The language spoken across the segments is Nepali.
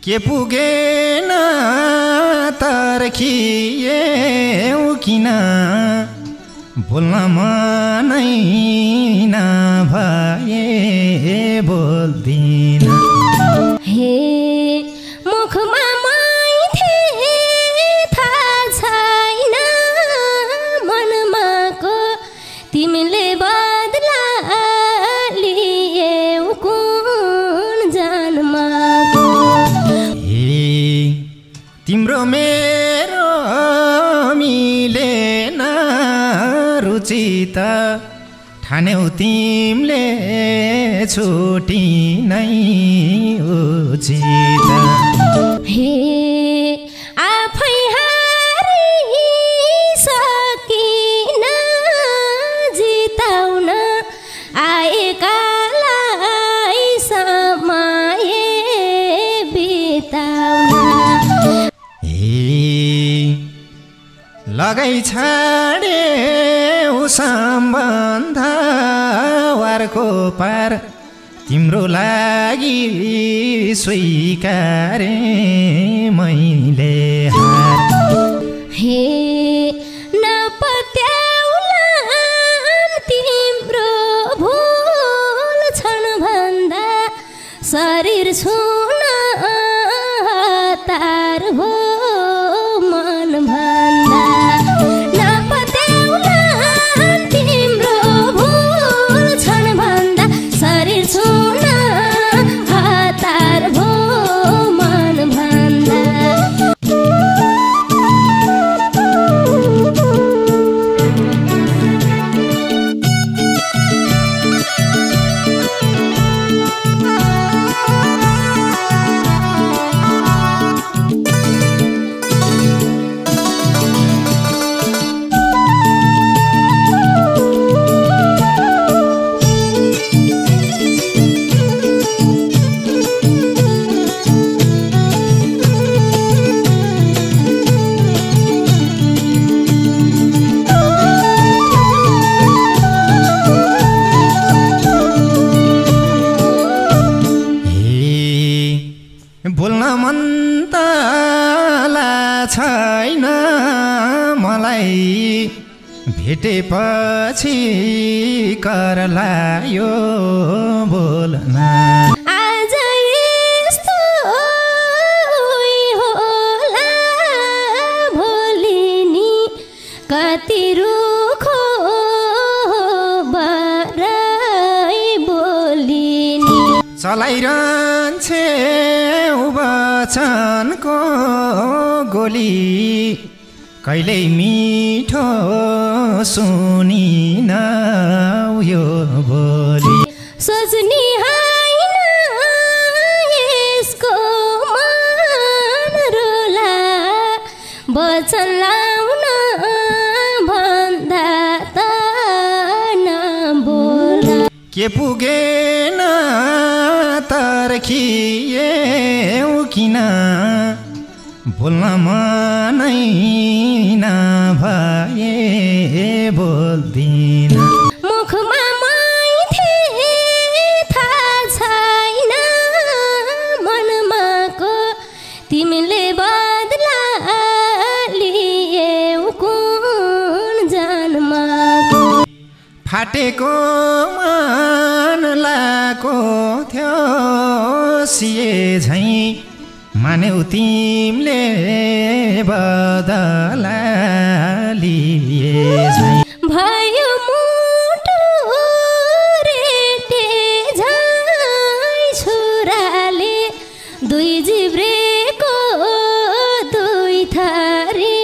के पुगेन तर्कियौ किन बोल्न मनै नभए बोल्दिन हे मुखमा मैथे थाहा छैन मनमा तिमीले बदला लियौ कुन जन्मको हे तिम्रो मेरो मिलेन रुचि त ठान्यौ तिमीले छुटी नै उचित हे आफै हारिसकिन जिताउन आएकालाई समय बिताउन लगाई छाड्यौ सम्बन्ध वारको पार तिम्रो लागि स्वीकारे मैले हार हे नपत्याउलान् तिम्रो भुल छन् भन्दा शरीर छुन हतार हो मन भन्दा नपत्याउलान् तिम्रो भुल छन् भन्दा शरीर छुन हतार हो मन भन्दा बोल्न मन त छैन मलाई भेटेपछि कर लाग्यो बोल्न आज यस्तो होला भोलि नि कति रुखो बराई बोलिनी चलाइरहन्छे वचनको गोली कहिल्यै मिठो सुनिन यो बोली सोच्ने होइन यसको मन रोला वचन लाउन भन्दा त नबोला के पुगेन तर्कियौ किन बोल्न मनै नभए बोल्दिन मुखमा मैथे थाहा छैन मनमा तिमीले बदला लियौ कुन जन्मको फाटेको मन लाको थियो सिए झैं मान्यौ तिमीले बदला लिए झैं भयो मुटु रेटे झैं छुराले दुई जिब्रेको दुई थरी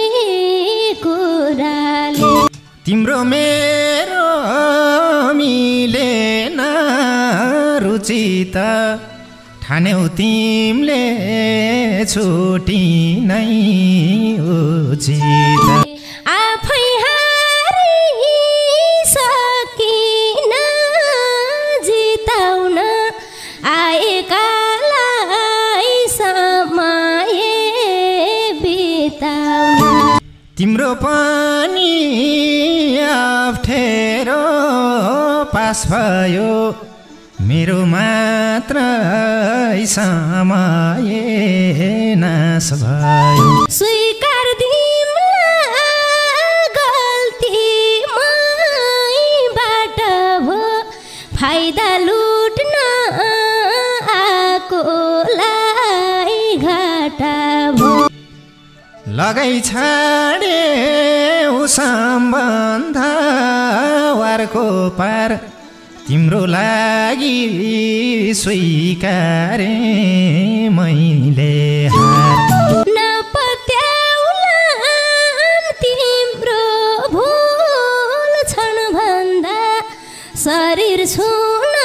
कुराले तिम्रो मेरो मिलेन रुचि त ठान्यौ तिमीले छुटी नै उचित आफै हारिसकिन जिताउन आएकालाई समय बिताउन तिम्रो पनि अप्ठ्यारो पास भयो मेरो मात्रै समय नाश भयो स्वीकार दिउँला गल्ती मैबाट भो फाइदा लुट्न आकोलाई घाटा भो लगाई छाडे सम्बन्ध वारको पार तिम्रो लागि स्वीकारे मैले हार नपत्याउलान् तिम्रो भुल क्षण भन्दा शरीर छुन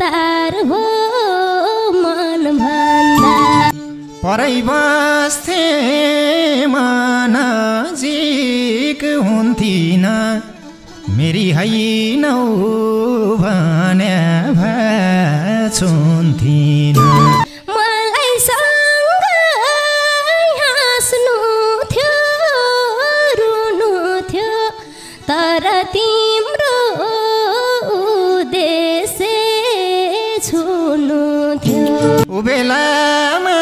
तार भो मन भन्दा परै बस्थे नजिक हुन्थिन मेरी हैनौ भन्या भाछुन्थिन मलाई सँगै हाँस्नु थियो रुनु थियो तर तिम्रो उद्देश्य छुनु थियो उबेलामा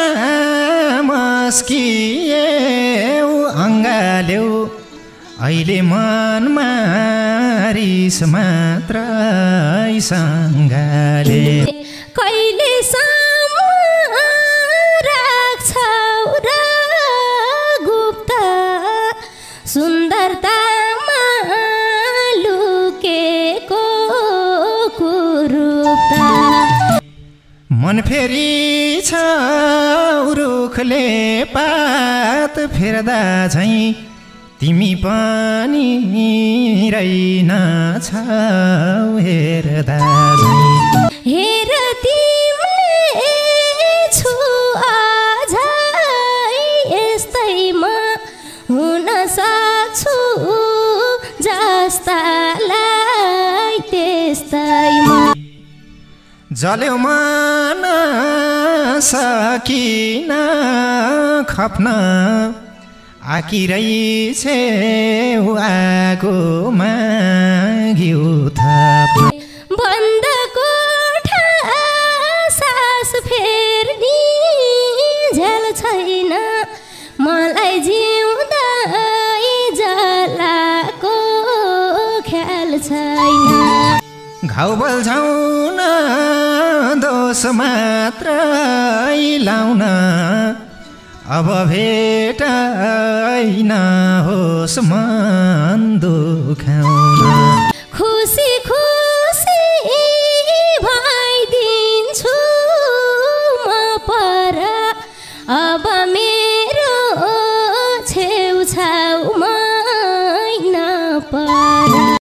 मस्किएऊ अङ्गाल्यौ अहिले मनमा रिस मात्रै सङ्गाले कहिलेसम्म राख्छौ र गुप्त सुन्दरतामा लुकेको कुरूपता मन फेरि छ रुखले पात फेर्दा झैँ तिमी पनि रहेनछौ हेर्दा झैँ हेर तिमीले छु अझै यस्तैमा हुन सक्छु जस्तालाई त्यस्तैमा जल्यो मन सकिन खप्न आकिरै छेउ आगोमा घिउ थप्न बन्द कोठा सास फेर्ने झ्याल छैन मलाई जिउँदै जलाको ख्याल छैन घाउ बल्झाउन दोष मात्रै लाउन अब भेटाइन होस् मन दुखाउन खुसी खुसी भइदिन्छु म पर अब